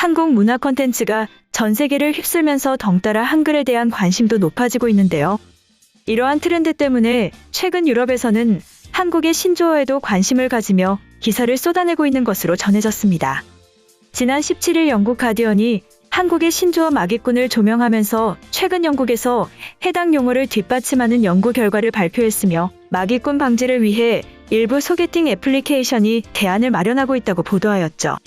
한국 문화 콘텐츠가 전 세계를 휩쓸면서 덩달아 한글에 대한 관심도 높아지고 있는데요. 이러한 트렌드 때문에 최근 유럽에서는 한국의 신조어에도 관심을 가지며 기사를 쏟아내고 있는 것으로 전해졌습니다. 지난 17일 영국 가디언이 한국의 신조어 마기꾼을 조명하면서 최근 영국에서 해당 용어를 뒷받침하는 연구 결과를 발표했으며 마기꾼 방지를 위해 일부 소개팅 애플리케이션이 대안을 마련하고 있다고 보도하였죠.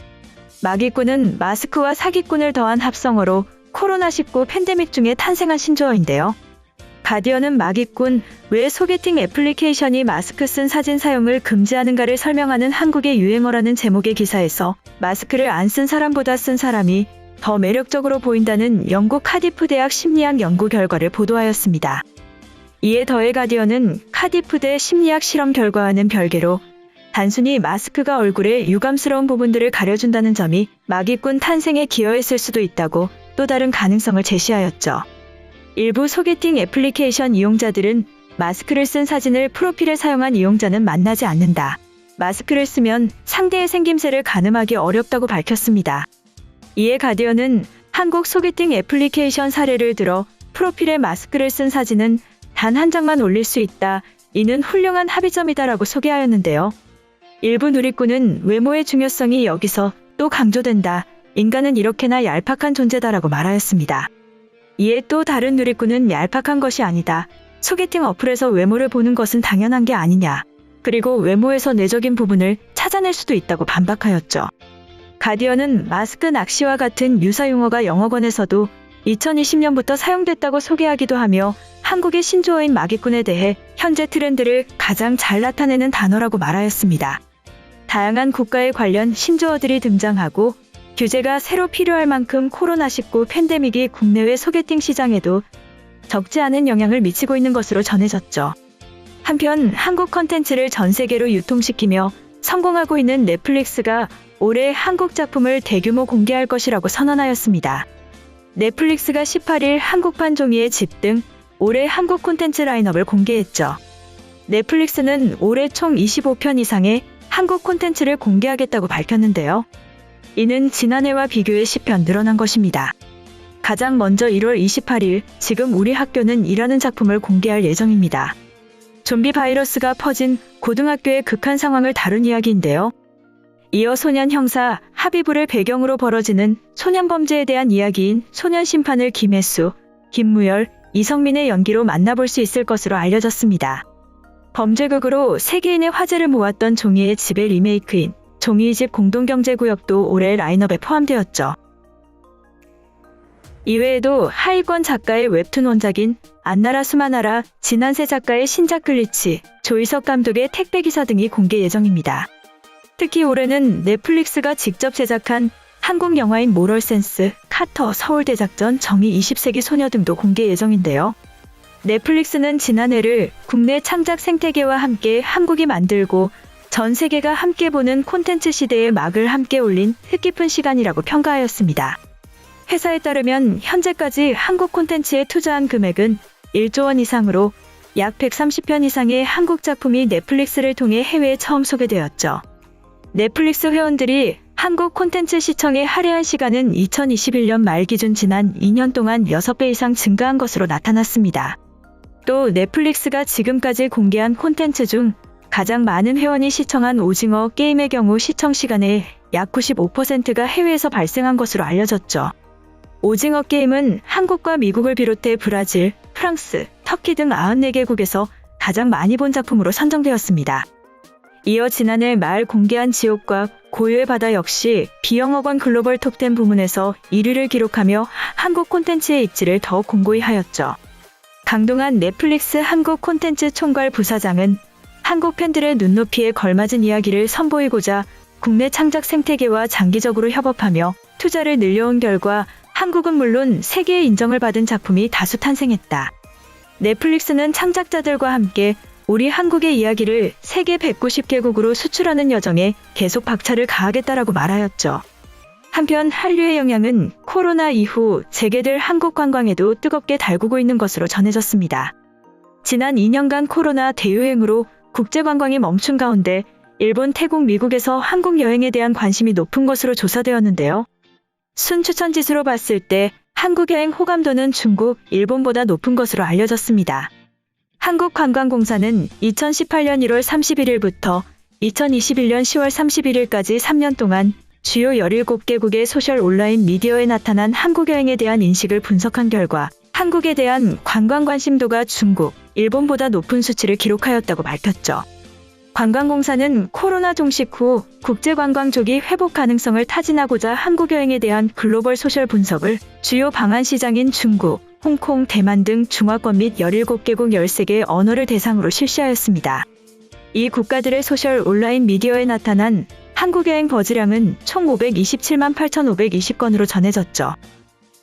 마기꾼은 마스크와 사기꾼을 더한 합성어로 코로나19 팬데믹 중에 탄생한 신조어인데요. 가디언은 마기꾼, 왜 소개팅 애플리케이션이 마스크 쓴 사진 사용을 금지하는가를 설명하는 한국의 유행어라는 제목의 기사에서 마스크를 안 쓴 사람보다 쓴 사람이 더 매력적으로 보인다는 영국 카디프 대학 심리학 연구 결과를 보도하였습니다. 이에 더해 가디언은 카디프대 심리학 실험 결과와는 별개로 단순히 마스크가 얼굴의 유감스러운 부분들을 가려준다는 점이 마기꾼 탄생에 기여했을 수도 있다고 또 다른 가능성을 제시하였죠. 일부 소개팅 애플리케이션 이용자들은 마스크를 쓴 사진을 프로필에 사용한 이용자는 만나지 않는다. 마스크를 쓰면 상대의 생김새를 가늠하기 어렵다고 밝혔습니다. 이에 가디언은 한국 소개팅 애플리케이션 사례를 들어 프로필에 마스크를 쓴 사진은 단 한 장만 올릴 수 있다. 이는 훌륭한 합의점이다라고 소개하였는데요. 일부 누리꾼은 외모의 중요성이 여기서 또 강조된다. 인간은 이렇게나 얄팍한 존재다라고 말하였습니다. 이에 또 다른 누리꾼은 얄팍한 것이 아니다. 소개팅 어플에서 외모를 보는 것은 당연한 게 아니냐. 그리고 외모에서 내적인 부분을 찾아낼 수도 있다고 반박하였죠. 가디언은 마스크 낚시와 같은 유사 용어가 영어권에서도 2020년부터 사용됐다고 소개하기도 하며 한국의 신조어인 마기꾼에 대해 현재 트렌드를 가장 잘 나타내는 단어라고 말하였습니다. 다양한 국가의 관련 신조어들이 등장하고 규제가 새로 필요할 만큼 코로나19 팬데믹이 국내외 소개팅 시장에도 적지 않은 영향을 미치고 있는 것으로 전해졌죠. 한편 한국 콘텐츠를 전 세계로 유통시키며 성공하고 있는 넷플릭스가 올해 한국 작품을 대규모 공개할 것이라고 선언하였습니다. 넷플릭스가 18일 한국판 종이의 집 등 올해 한국 콘텐츠 라인업을 공개했죠. 넷플릭스는 올해 총 25편 이상의 한국 콘텐츠를 공개하겠다고 밝혔는데요. 이는 지난해와 비교해 10편 늘어난 것입니다. 가장 먼저 1월 28일 지금 우리 학교는 이라는 작품을 공개할 예정입니다. 좀비 바이러스가 퍼진 고등학교의 극한 상황을 다룬 이야기인데요. 이어 소년 형사 하비부를 배경으로 벌어지는 소년 범죄에 대한 이야기인 소년 심판을 김혜수, 김무열, 이성민의 연기로 만나볼 수 있을 것으로 알려졌습니다. 범죄극으로 세계인의 화제를 모았던 종이의 집의 리메이크인 종이의 집 공동경제구역도 올해 라인업에 포함되었죠. 이외에도 하위권 작가의 웹툰 원작인 안나라 수마나라, 진한세 작가의 신작 글리치, 조이석 감독의 택배기사 등이 공개 예정입니다. 특히 올해는 넷플릭스가 직접 제작한 한국 영화인 모럴센스, 카터, 서울대작전, 정의 20세기 소녀 등도 공개 예정인데요. 넷플릭스는 지난해를 국내 창작 생태계와 함께 한국이 만들고 전 세계가 함께 보는 콘텐츠 시대에 막을 함께 올린 뜻깊은 시간이라고 평가하였습니다. 회사에 따르면 현재까지 한국 콘텐츠에 투자한 금액은 1조 원 이상으로 약 130편 이상의 한국 작품이 넷플릭스를 통해 해외에 처음 소개되었죠. 넷플릭스 회원들이 한국 콘텐츠 시청에 할애한 시간은 2021년 말 기준 지난 2년 동안 6배 이상 증가한 것으로 나타났습니다. 또 넷플릭스가 지금까지 공개한 콘텐츠 중 가장 많은 회원이 시청한 오징어 게임의 경우 시청 시간의 약 95%가 해외에서 발생한 것으로 알려졌죠. 오징어 게임은 한국과 미국을 비롯해 브라질, 프랑스, 터키 등 94개국에서 가장 많이 본 작품으로 선정되었습니다. 이어 지난해 말 공개한 지옥과 고요의 바다 역시 비영어권 글로벌 톱10 부문에서 1위를 기록하며 한국 콘텐츠의 입지를 더욱 공고히 하였죠. 강동한 넷플릭스 한국 콘텐츠 총괄 부사장은 한국 팬들의 눈높이에 걸맞은 이야기를 선보이고자 국내 창작 생태계와 장기적으로 협업하며 투자를 늘려온 결과 한국은 물론 세계의 인정을 받은 작품이 다수 탄생했다. 넷플릭스는 창작자들과 함께 우리 한국의 이야기를 세계 190개국으로 수출하는 여정에 계속 박차를 가하겠다라고 말하였죠. 한편 한류의 영향은 코로나 이후 재개될 한국 관광에도 뜨겁게 달구고 있는 것으로 전해졌습니다. 지난 2년간 코로나 대유행으로 국제관광이 멈춘 가운데 일본, 태국, 미국에서 한국 여행에 대한 관심이 높은 것으로 조사되었는데요. 순추천 지수로 봤을 때 한국 여행 호감도는 중국, 일본보다 높은 것으로 알려졌습니다. 한국관광공사는 2018년 1월 31일부터 2021년 10월 31일까지 3년 동안 주요 17개국의 소셜 온라인 미디어에 나타난 한국 여행에 대한 인식을 분석한 결과 한국에 대한 관광 관심도가 중국, 일본보다 높은 수치를 기록하였다고 밝혔죠. 관광공사는 코로나 종식 후 국제관광 조기 회복 가능성을 타진하고자 한국 여행에 대한 글로벌 소셜 분석을 주요 방한 시장인 중국, 홍콩, 대만 등 중화권 및 17개국 13개의 언어를 대상으로 실시하였습니다. 이 국가들의 소셜 온라인 미디어에 나타난 한국 여행 버즈량은 총 527만 8,520건으로 전해졌죠.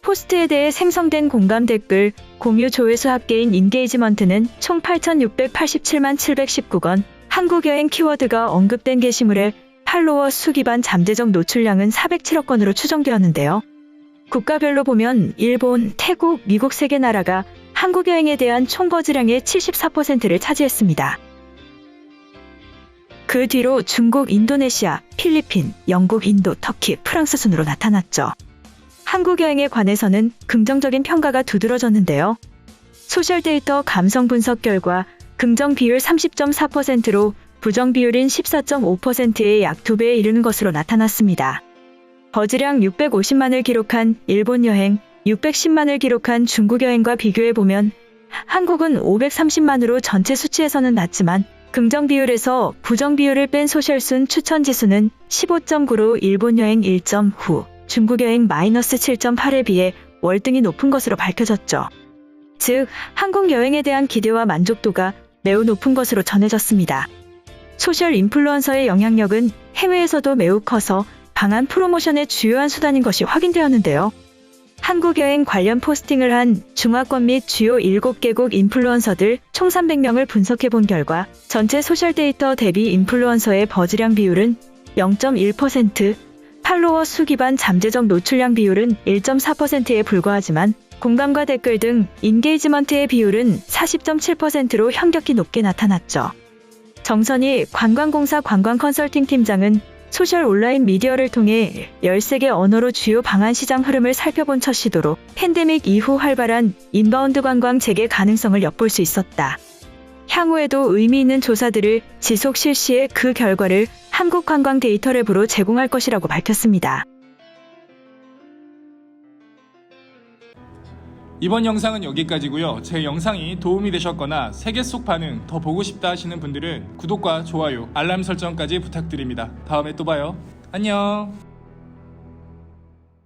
포스트에 대해 생성된 공감 댓글, 공유 조회수 합계인 인게이지먼트는 총 8,687만 719건, 한국 여행 키워드가 언급된 게시물의 팔로워 수 기반 잠재적 노출량은 407억 건으로 추정되었는데요. 국가별로 보면 일본, 태국, 미국 3개 나라가 한국 여행에 대한 총 버즈량의 74%를 차지했습니다. 그 뒤로 중국, 인도네시아, 필리핀, 영국, 인도, 터키, 프랑스 순으로 나타났죠. 한국 여행에 관해서는 긍정적인 평가가 두드러졌는데요. 소셜 데이터 감성 분석 결과 긍정 비율 30.4%로 부정 비율인 14.5%의 약 2배에 이르는 것으로 나타났습니다. 버즈량 650만을 기록한 일본 여행, 610만을 기록한 중국 여행과 비교해보면 한국은 530만으로 전체 수치에서는 낮지만 긍정 비율에서 부정 비율을 뺀 소셜순 추천 지수는 15.9로 일본 여행 1.9, 중국 여행 마이너스 7.8에 비해 월등히 높은 것으로 밝혀졌죠. 즉, 한국 여행에 대한 기대와 만족도가 매우 높은 것으로 전해졌습니다. 소셜 인플루언서의 영향력은 해외에서도 매우 커서 방한 프로모션의 주요한 수단인 것이 확인되었는데요. 한국 여행 관련 포스팅을 한 중화권 및 주요 7개국 인플루언서들 총 300명을 분석해 본 결과 전체 소셜 데이터 대비 인플루언서의 버즈량 비율은 0.1%, 팔로워 수 기반 잠재적 노출량 비율은 1.4%에 불과하지만 공감과 댓글 등 인게이지먼트의 비율은 40.7%로 현격히 높게 나타났죠. 정선희 관광공사 관광컨설팅 팀장은 소셜 온라인 미디어를 통해 13개 언어로 주요 방한 시장 흐름을 살펴본 첫 시도로 팬데믹 이후 활발한 인바운드 관광 재개 가능성을 엿볼 수 있었다. 향후에도 의미 있는 조사들을 지속 실시해 그 결과를 한국관광 데이터랩으로 제공할 것이라고 밝혔습니다. 이번 영상은 여기까지고요. 제 영상이 도움이 되셨거나 세계 속 반응 더 보고 싶다 하시는 분들은 구독과 좋아요, 알람 설정까지 부탁드립니다. 다음에 또 봐요. 안녕.